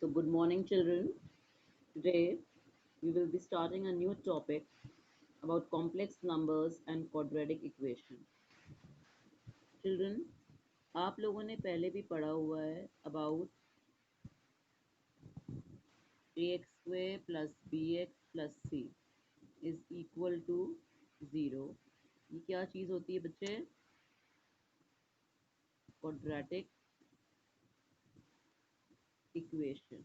So, good morning, children. Today, we will be starting a new topic about complex numbers and quadratic equation. Children, आप लोगों ने पहले भी पढ़ा हुआ है about ax square plus bx plus c is equal to 0. ये क्या चीज़ होती है बच्चे? Quadratic equation.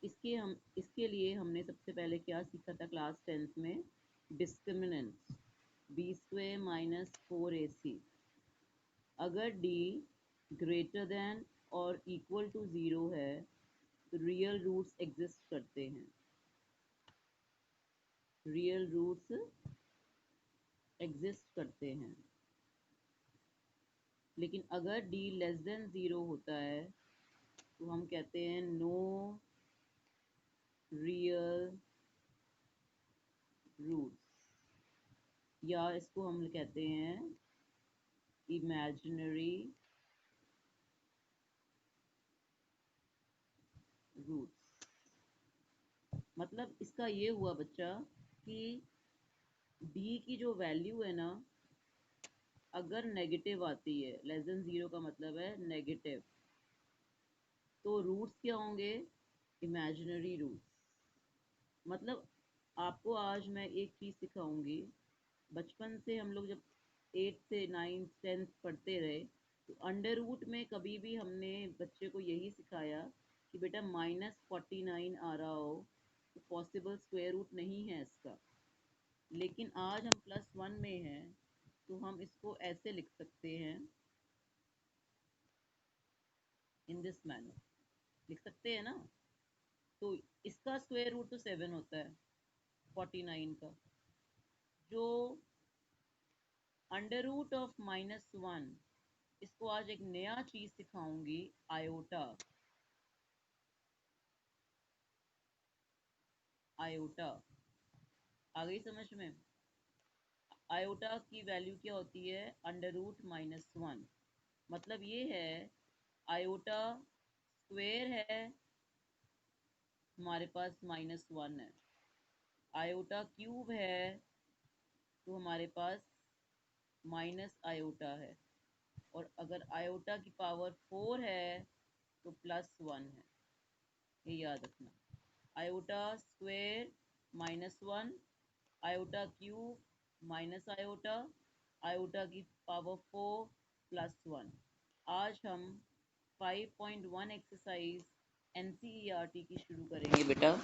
इसके लिए हमने सबसे पहले क्या सीखा था क्लास 10th में? डिस्क्रिमिनेंट्स बी स्क्वेयर माइनस 4ac. अगर d ग्रेटर देन और इक्वल टू 0 है तो रियल रूट्स एग्जिस्ट करते हैं. रियल रूट्स एग्जिस्ट करते हैं. लेकिन अगर d लेस देन 0 होता है तो हम कहते हैं नो रियल रूट्स, या इसको हम कहते हैं इमेजिनरी रूट्स. मतलब इसका ये हुआ बच्चा कि d की जो वैल्यू है ना, अगर नेगेटिव आती है, लेस देन 0 का मतलब है नेगेटिव, तो रूट्स क्या होंगे? Imaginary roots. मतलब आपको आज मैं एक चीज़ सिखाऊंगी. बचपन से हम लोग जब 8 से 9 10 पढ़ते रहे तो अंडर रूट में कभी भी हमने बच्चे को यही सिखाया कि बेटा -49 आ रहा हो तो पॉसिबल स्क्वायर रूट नहीं है इसका. लेकिन आज हम +1 में हैं तो हम इसको ऐसे लिख सकते हैं, इन दिस मैनर लिख सकते हैं ना. तो इसका स्क्वायर रूट तो 7 होता है 49 का. जो अंडर रूट ऑफ -1, इसको आज एक नया चीज सिखाऊंगी, आयोटा. आयोटा आ गई समझ में? आयोटा की वैल्यू क्या होती है? Under root -1. मतलब ये है आयोटा स्क्वेयर है, हमारे पास -1 है. आयोटा क्यूब है तो हमारे पास माइनस आयोटा है. और अगर आयोटा की पावर 4 है तो +1 है. ये याद रखना. Iota square -1, iota cube minus iota, iota की पावर 4 +1. आज हम 5.1 एक्सरसाइज NCERT की शुरू करेंगे बेटा.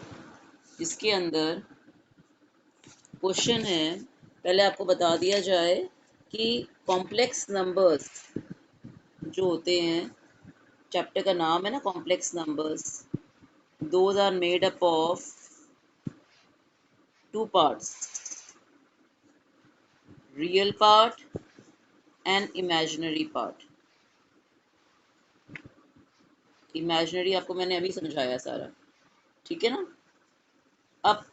इसके अंदर क्वेश्चन है. पहले आपको बता दिया जाए कि कॉम्प्लेक्स नंबर्स जो होते हैं, चैप्टर का नाम है ना complex numbers. Those are made up of 2 parts, real part and imaginary part. Imaginary आपको मैंने अभी समझाया सारा, ठीक है ना. अब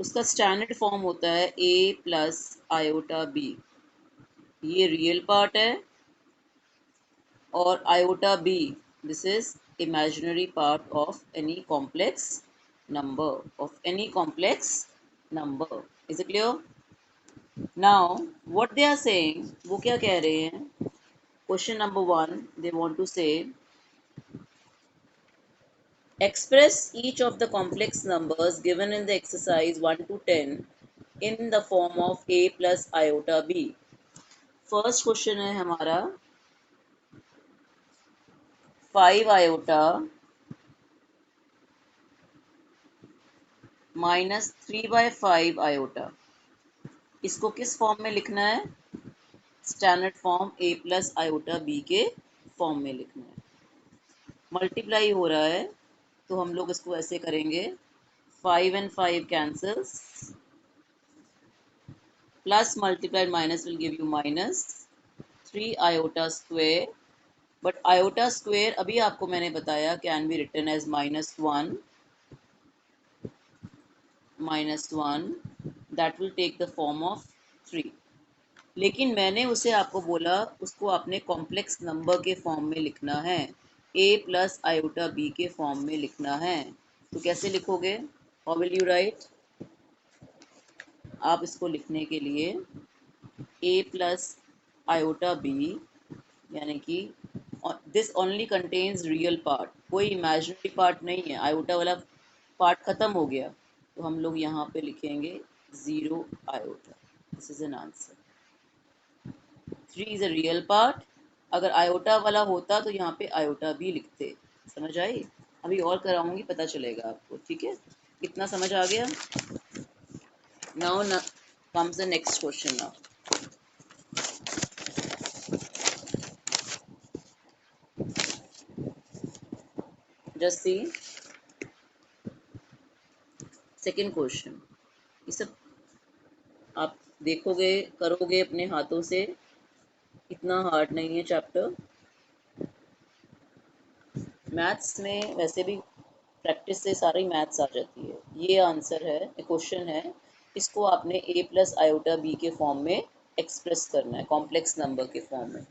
उसका स्टैंडर्ड फॉर्म होता है a प्लस आयोटा b. ये रियल पार्ट है और iota b, this is imaginary part of any complex number, is it clear? Now what they are saying, वो क्या कह रहे हैं? Question number 1, they want to say express each of the complex numbers given in the exercise 1 to 10 in the form of a plus iota b. First question है हमारा 5 iota minus 3/5 iota. इसको किस form में लिखना है? Standard form a plus iota b के form में लिखना है. मल्टीप्लाई हो रहा है तो हम लोग इसको ऐसे करेंगे, 5 and 5 cancels, plus multiplied minus will give you minus 3 iota square. But iota square अभी आपको मैंने बताया can be written as -1 that will take the form of 3. लेकिन मैंने उसे आपको बोला उसको आपने कॉम्प्लेक्स नंबर के फॉर्म में लिखना है, a प्लस आयोटा b के फॉर्म में लिखना है। तो कैसे लिखोगे? How will you right? आप इसको लिखने के लिए a प्लस आयोटा b, यानी कि this only contains real part, कोई इमेजिनरी पार्ट नहीं है, आयोटा वाला पार्ट खत्म हो गया, तो हम लोग यहाँ पे लिखेंगे 0 iota. This is an answer. 3 is a real part, अगर आयोटा वाला होता तो यहाँ पे आयोटा भी लिखते। समझ आई? अभी और कराऊंगी, पता चलेगा आपको। ठीक है, कितना समझ आ गया? Now comes the next question. Now just see second question. ये सब आप देखोगे, करोगे अपने हाथों से, इतना हार्ड नहीं है चैप्टर। मैथ्स में वैसे भी प्रैक्टिस से सारी मैथ्स आ जाती है। ये आंसर है, क्वेश्चन है, इसको आपने a प्लस आयोटा बी के फॉर्म में एक्सप्रेस करना है, कॉम्प्लेक्स नंबर के फॉर्म में।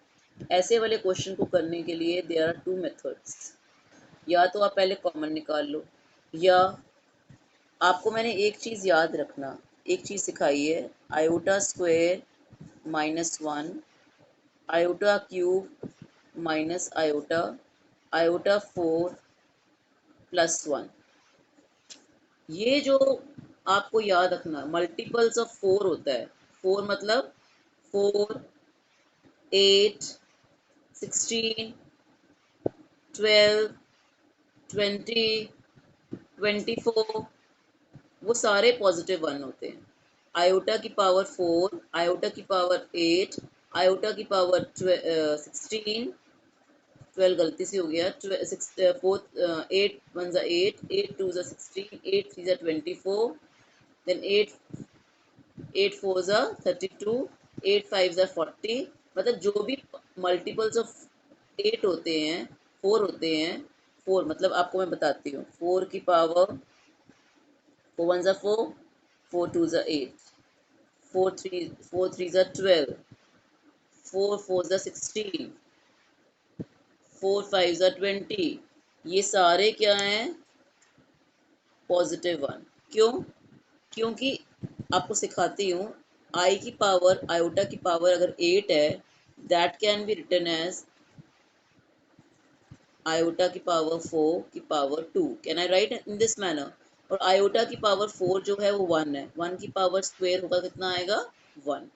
ऐसे वाले क्वेश्चन को करने के लिए देयर आर टू मेथड्स। या तो आप पहले कॉमन निकाल लो, या आपको मैंने एक चीज़ याद रखना, एक चीज़ सिखाई है, iota square -1, iota cube minus iota, iota 4 +1। ये जो आपको याद रखना, मल्टीपल्स ऑफ 4 होता है। 4 मतलब 4, 8, 16, 12, 20, 24, वो सारे पॉजिटिव 1 होते हैं। आयोटा की पावर 4, आयोटा की पावर 8, आयोटा की पावर 16, 12 गलती से हो गया, 8 1 ज़ा 8, 8 2 ज़ा 16, 8 3 ज़ा 24, देन 8 4 ज़ा 32, 8 5 ज़ा 40। मतलब जो भी मल्टीपल्स ऑफ 8 होते हैं, 4 होते हैं, 4 मतलब आपको मैं बताती हूँ, 4 की पावर 4 1 ज़ा 4, 4 2 ज़ा 8, 4 3 ज़ा 12, 4 4 ज़ा 16, 4 5 ज़ा 20। ये सारे क्या हैं? पॉजिटिव 1। क्यों? क्योंकि आपको सिखाती हूँ, आई की पावर, आयोटा की पावर अगर 8 है, that can be written as iota की पावर 4 की power 2। Can I write in this manner? और आयोटा की पावर 4 जो है वो 1 है, 1 की पावर स्क्वायर होगा, कितना आएगा? 1।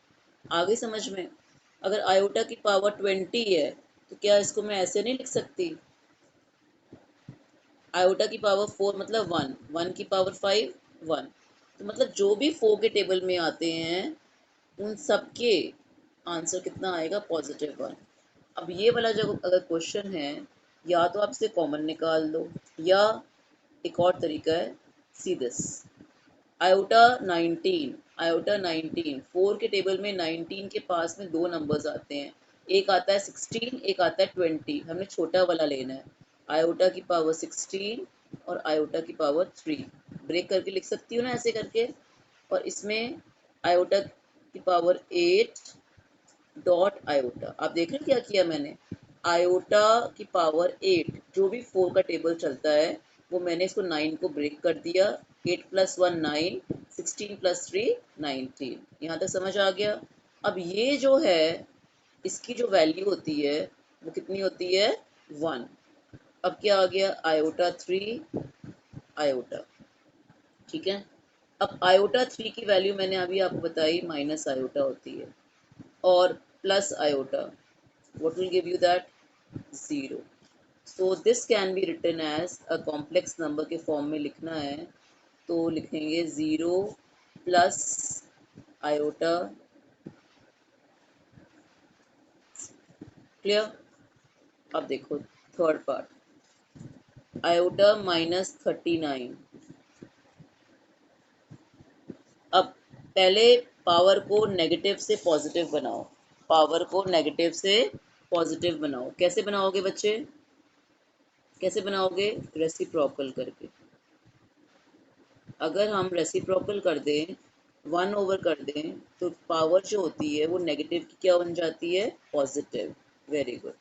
आगे समझ में? अगर आयोटा की पावर 20 है, तो क्या इसको मैं ऐसे नहीं लिख सकती? आयोटा की पावर 4 मतलब 1, 1 की पावर 5, 1। तो मतलब जो भी 4 के टेबल में आते हैं, उन सब के आंसर कितना आएगा? पॉजिटिव 1। अब ये वाला जब अगर क्वेश्चन है, या तो आप इसे कॉमन निकाल दो, या एक और तरीका है, सी दिस आयोटा 19, आयोटा 19, 4 के टेबल में 19 के पास में दो नंबर्स आते हैं, एक आता है 16, एक आता है 20। हमने छोटा वाला लेना है, आयोटा की पावर 16 और आयोटा की पावर 3। ब्रेक करके लिख सकती हूँ ना ऐसे करके। और इसमें आयोटा की पावर 8 डॉट आयोटा, आप देख रहे हैं क्या किया मैंने? आयोटा की पावर 8, जो भी 4 का टेबल चलता है, वो मैंने इसको 9 को ब्रेक कर दिया। 8 + 1 9, 16 + 3 19। यहाँ तक समझ आ गया? अब ये जो है, इसकी जो वैल्यू होती है वो कितनी होती है? 1। अब क्या आ गया? Iota 3 iota. ठीक है, अब आयोटा 3 की वैल्यू मैंने अभी आपको बताई, माइनस आयोटा होती है, और plus iota, what will give you that? 0। so this can be written as a complex number के फॉर्म में लिखना है, तो लिखेंगे 0 प्लस आयोटा। क्लियर? अब देखो थर्ड पार्ट, आयोटा -39। अब पहले पावर को नेगेटिव से पॉजिटिव बनाओ, पावर को नेगेटिव से पॉजिटिव बनाओ। कैसे बनाओगे बच्चे? कैसे बनाओगे? रेसिप्रोकल करके। अगर हम रेसिप्रोकल कर दें वन ओवर कर दें तो पावर जो होती है वो नेगेटिव की क्या बन जाती है, पॉजिटिव। Very good.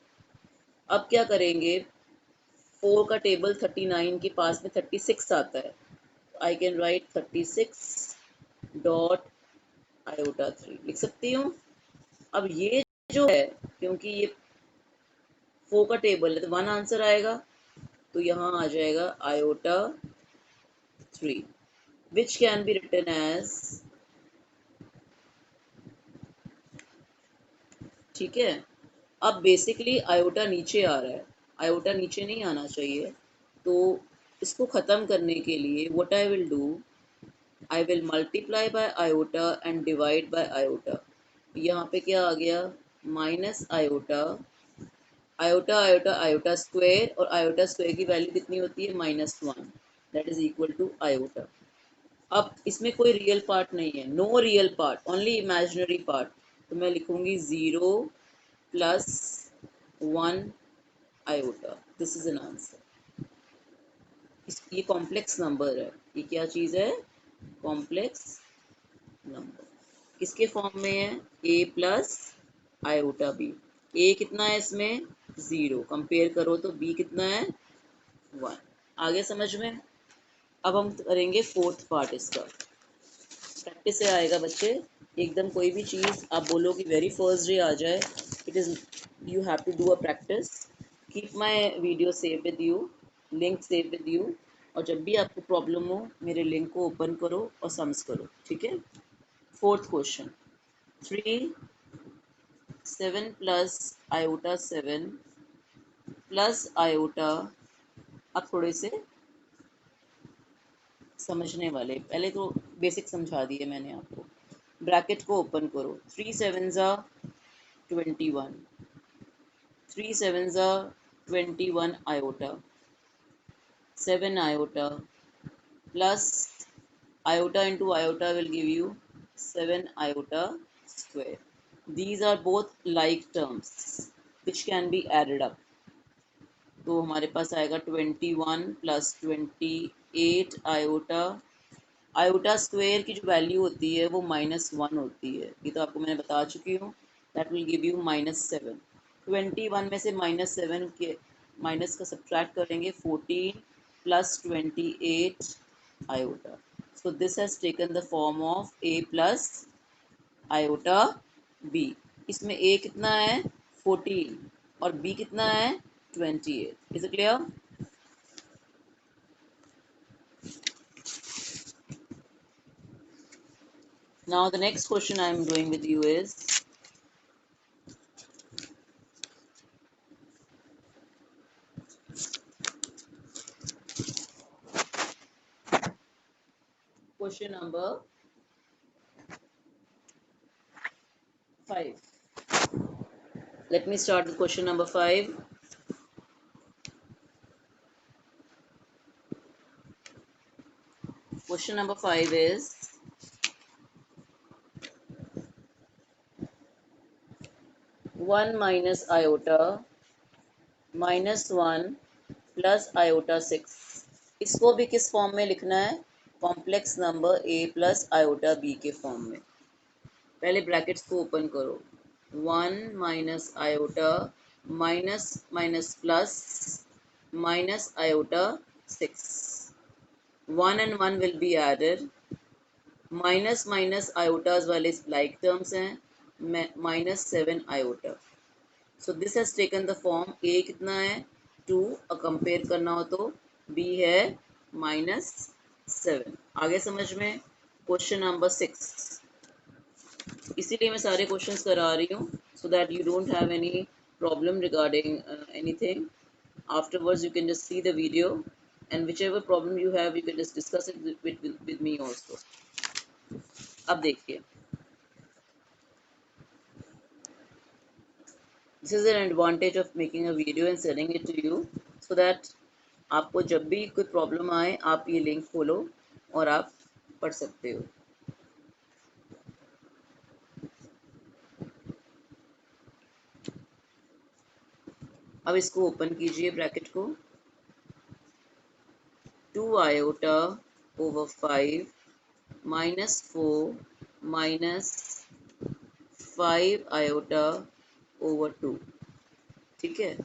अब क्या करेंगे, 4 का टेबल 39 के पास में 36 आता है, I can write 36 dot iota 3 लिख सकती हूँ। अब ये जो है, क्योंकि ये 4 का टेबल है तो 1 आंसर आएगा, तो यहाँ आ जाएगा iota 3 which can be written as, ठीक है। अब बेसिकली आयोटा नीचे आ रहा है, आयोटा नीचे नहीं आना चाहिए, तो इसको ख़त्म करने के लिए what I will do, I will multiply by iota and divide by iota. यहाँ पे क्या आ गया, minus iota, iota iota iota square, और आयोटा स्क्वायर की वैल्यू कितनी होती है, -1, that is equal to iota. अब इसमें कोई रियल पार्ट नहीं है, no real part, only imaginary part, तो मैं लिखूंगी 0 plus 1 iota, this is an answer. ये कॉम्प्लेक्स नंबर है, ये क्या चीज़ है, कॉम्प्लेक्स नंबर। किसके फॉर्म में है, ए प्लस आयोटा बी। ए कितना है इसमें, 0, कंपेयर करो तो बी कितना है, 1। आगे समझ में। अब हम करेंगे फोर्थ पार्ट इसका, प्रैक्टिस से आएगा बच्चे। एकदम कोई भी चीज़ आप बोलो कि वेरी फर्स्ट डे आ जाए, it is, you have to do a practice. Keep my video save with you, link save with you, और जब भी आपको प्रॉब्लम हो मेरे लिंक को ओपन करो और सम्स करो, ठीक है। Fourth question, 3 7 plus iota 7 plus iota, अब थोड़े से समझने वाले, पहले तो बेसिक समझा दिए मैंने आपको। ब्रैकेट को ओपन करो, 3 7 ज़ा 21, 3 7 ज़ा 21 iota, 7 iota plus iota into iota will give you 7 iota square. These are both like terms which can be added up. तो हमारे पास आएगा 21 प्लस 28 आयोटा, आयोटा स्क्वेयर की जो वैल्यू होती है वो -1 होती है, ये तो आपको मैंने बता चुकी हूँ। That will give you -7। 21 में से -7 के माइनस का सब्ट्रैक्ट करेंगे, 14 plus 28 iota. So this has taken the form of a plus iota b। इसमें a कितना है, 14, और b कितना है, 28। Is it clear? Now the next question I am doing with you is, question number 5. Let me start with question number 5. Question number 5 is, 1 minus iota -1 plus iota 6, इसको भी किस form में लिखना है, complex number a plus iota b के form में। पहले brackets को ओपन करो, 1 minus iota minus minus plus minus iota 6, 1 and 1 will be added, minus minus iotas वाले लाइक टर्म्स हैं, -7 आयोटा। So this has taken the form, a कितना है, 2, और कंपेयर करना हो तो बी है -7। आगे समझ में। क्वेश्चन नंबर 6, इसीलिए मैं सारे क्वेश्चंस करा रही हूँ, so that you don't have any problem regarding anything. afterwards you can just see the video, and whichever problem you have you can just discuss it with me also. अब देखिए, this is an advantage of making a video and sending it to you, so that आपको जब भी कोई problem आए आप ये link खोलो और आप पढ़ सकते हो। अब इसको ओपन कीजिए ब्रैकेट को, 2 आयोटा over 5 -4 -5 आयोटा ओवर 2। ठीक है,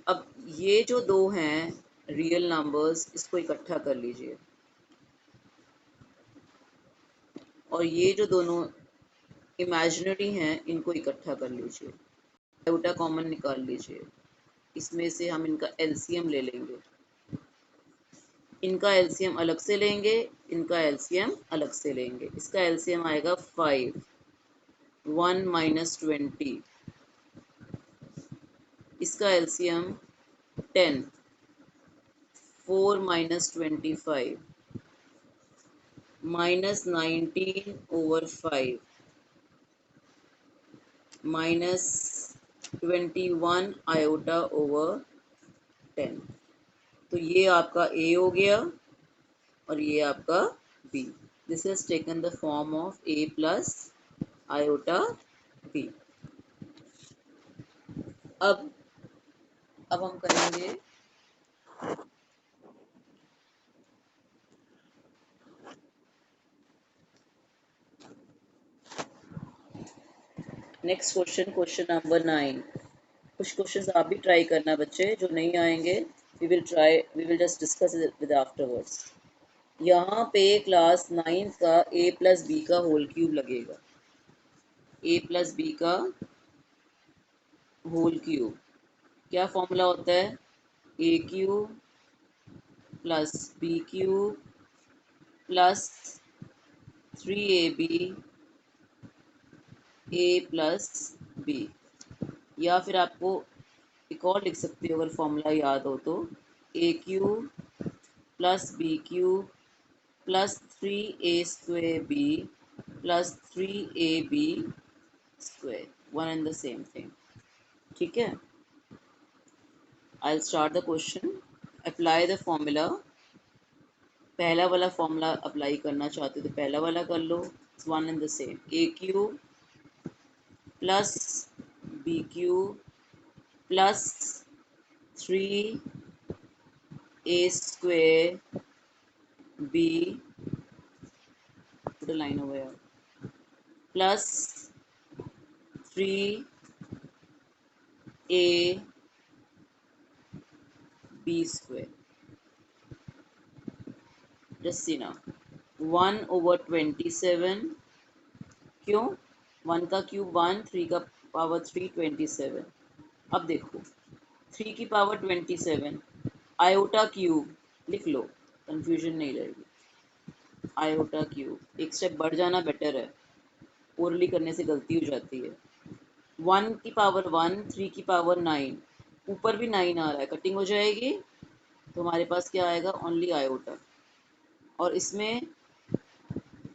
अब ये जो दो हैं रियल नंबर्स, इसको इकट्ठा कर लीजिए, और ये जो दोनों इमेजिनरी हैं इनको इकट्ठा कर लीजिए, आयोटा कॉमन निकाल लीजिए, इसमें से हम इनका एलसीएम ले लेंगे, इनका एलसीएम अलग से लेंगे, इनका एलसीएम अलग से लेंगे। इसका एलसीएम आएगा 5, 1 -20, इसका एलसीएम 10, 4 -25, -19 ओवर 5, -21 आयोटा ओवर 10। तो ये आपका ए हो गया और ये आपका B. This is taken the form of a plus iota B. अब हम करेंगे नेक्स्ट क्वेश्चन, क्वेश्चन नंबर 9। कुछ क्वेश्चंस आप भी ट्राई करना बच्चे, जो नहीं आएंगे we will just discuss with afterwards. यहाँ पे क्लास 9 का ए प्लस बी का होल क्यूब लगेगा, ए प्लस बी का होल क्यूब। क्या फॉर्मूला होता है? A cube plus b cube plus 3ab a plus b. या फिर आपको एक और लिख सकते हो अगर फॉर्मूला याद हो तो, a cube plus b cube plus 3a² b plus 3ab square, one and the same thing. ठीक है, I will start the question. Apply the formula. पहला वाला फॉर्मूला अप्लाई करना चाहते हो तो पहला वाला कर लो, one and the same. A cube plus b cube plus 3a² b, put a line over here, plus 3a b square। just see now, 1/27। क्यों? 1 का क्यूब 1, 3 का पावर 3, 27। अब देखो 3 की पावर 27, आयोटा क्यूब लिख लो, कंफ्यूजन नहीं रहेगी। आयोटा क्यूब, एक स्टेप बढ़ जाना बेटर है, ओरली करने से गलती हो जाती है। 1 की पावर 1, 3 की पावर 9, ऊपर भी 9 आ रहा है, कटिंग हो जाएगी तो हमारे पास क्या आएगा? Only iota. और इसमें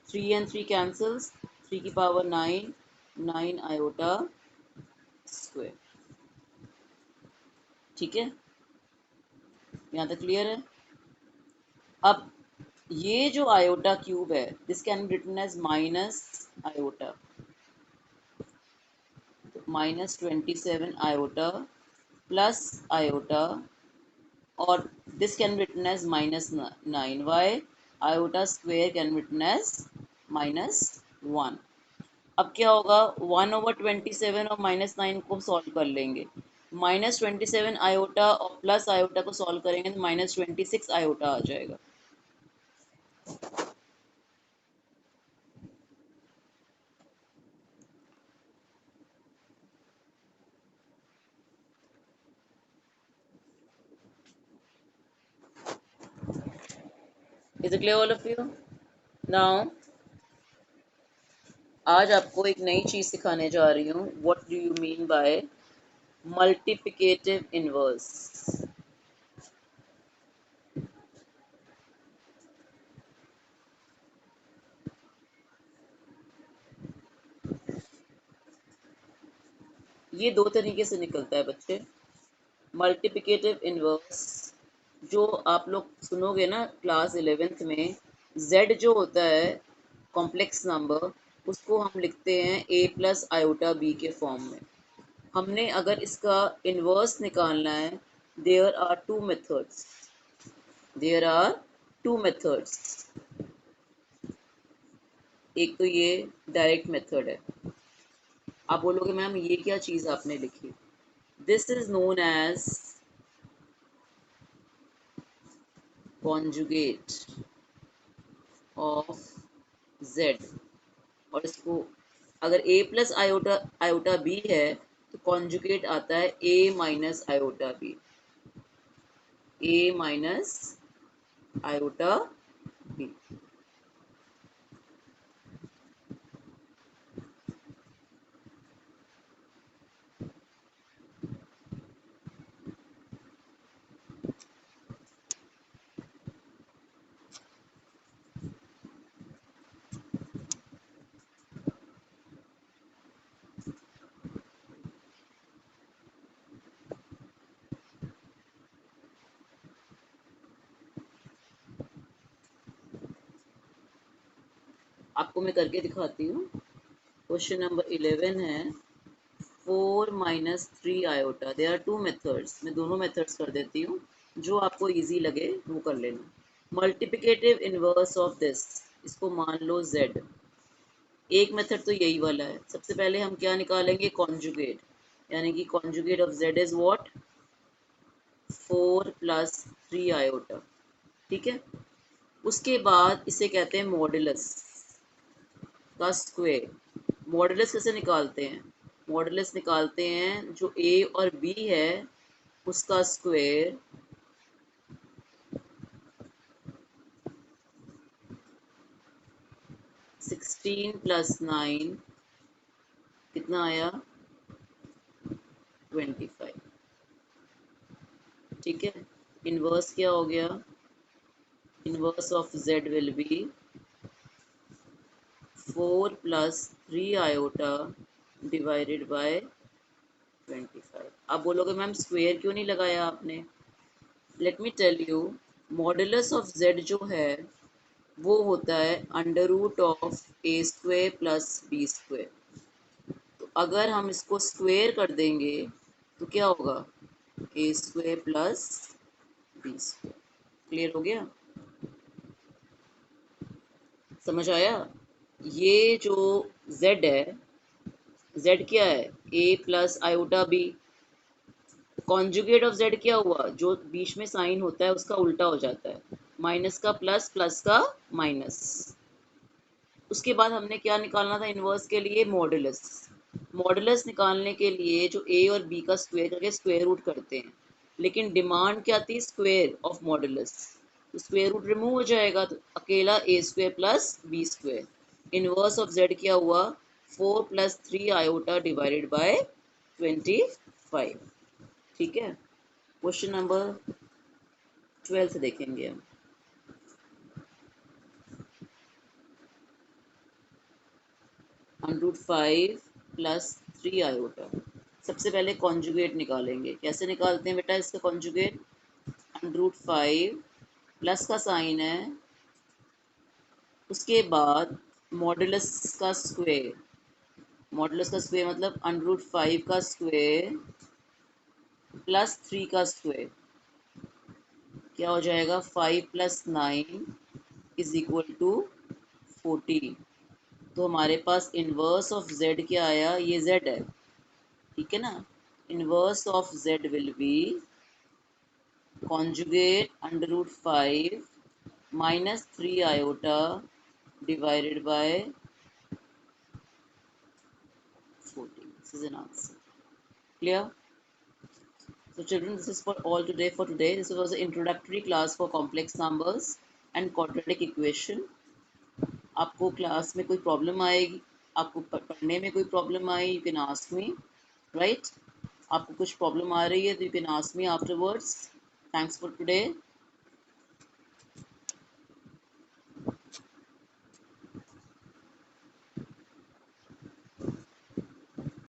3 and 3 कैंसल्स, 3 की पावर 9, 9 आयोटा स्क्वायर। ठीक है, यहाँ तक क्लियर है? अब ये जो आयोटा क्यूब है, this can be written as minus iota, -27 iota plus iota, और this can be written as -9। Why? Iota square can be written as -1। अब क्या होगा? 1/27 और -9 को सॉल्व कर लेंगे। -27 आयोटा और प्लस आयोटा को सॉल्व करेंगे तो -26 आयोटा आ जाएगा। Is it clear all of you? Now आज आपको एक नई चीज सिखाने जा रही हूँ। What do you mean by multiplicative inverse? ये दो तरीके से निकलता है बच्चे। मल्टीप्लिकेटिव इनवर्स जो आप लोग सुनोगे ना क्लास 11th में, z जो होता है कॉम्प्लेक्स नंबर, उसको हम लिखते हैं a प्लस आयोटा b के फॉर्म में। हमने अगर इसका इनवर्स निकालना है, देयर आर टू मेथड्स। एक तो ये डायरेक्ट मेथड है। आप बोलोगे मैम ये क्या चीज़ आपने लिखी? This is known as conjugate of z। और इसको अगर a plus iota iota B है तो कॉन्जुगेट आता है a minus iota B, a minus iota B. आपको मैं करके दिखाती हूँ। क्वेश्चन नंबर 11 है 4 - 3 iota. There are two methods, मैं दोनों मेथड्स कर देती हूँ, जो आपको इजी लगे वो कर लेना। मल्टीप्लिकेटिव इनवर्स ऑफ दिस, इसको मान लो z। एक मेथड तो यही वाला है। सबसे पहले हम क्या निकालेंगे? कॉन्जुगेट, यानी कि conjugate of z is what? 4 + 3 iota. ठीक है। उसके बाद इसे कहते हैं मॉडुलस का स्क्वायर। मॉडुलस कैसे निकालते हैं? मॉडुलस निकालते हैं जो a और b है उसका स्क्वायर 16 + 9 कितना आया? 25। ठीक है। इनवर्स क्या हो गया? Inverse of z will be 4 + 3 iota divided by 25। आप बोलोगे मैम स्क्वायर क्यों नहीं लगाया आपने? Let me tell you, modulus of z जो है वो होता है √a² + b²। तो अगर हम इसको स्क्वायर कर देंगे तो क्या होगा? a² + b²। क्लियर हो गया? समझ आया? ये जो z है, z क्या है? a plus iota b। Conjugate of z क्या हुआ? जो बीच में साइन होता है उसका उल्टा हो जाता है, माइनस का प्लस, प्लस का माइनस। उसके बाद हमने क्या निकालना था इनवर्स के लिए? मॉडुलस। मॉडुलस निकालने के लिए जो a और b का स्क्वायर करके स्क्वायर रूट करते हैं, लेकिन डिमांड क्या थी? Square of modulus. तो स्क्वायर रूट रिमूव हो जाएगा तो अकेला a² + b²। Inverse of z क्या हुआ? 4 + 3 आयोटा डिवाइडेड बाय 25। ठीक है। क्वेश्चन नंबर 12 देखेंगे हम। √5 + 3 आयोटा। सबसे पहले कॉन्जुगेट निकालेंगे। कैसे निकालते हैं बेटा इसका कॉन्जुगेट? √5 प्लस का साइन है, उसके बाद मॉडुलस का स्क्वायर। मॉडुलस का स्क्वायर मतलब √5 का स्क्वायर प्लस 3 का स्क्वायर। क्या हो जाएगा? 5 + 9 = 14। तो हमारे पास इनवर्स ऑफ z क्या आया? ये z है, ठीक है ना। Inverse of z will B conjugate √5 - 3 iota divided by 14. This is an answer. Clear? So children, this is for all today. For today, this was an introductory class for complex numbers and quadratic equation. आपको class में कोई problem आएगी, आपको पढ़ने में कोई problem I, you can ask me, right? आपको कुछ प्रॉब्लम आ रही है तो you can ask me afterwards. Thanks for today.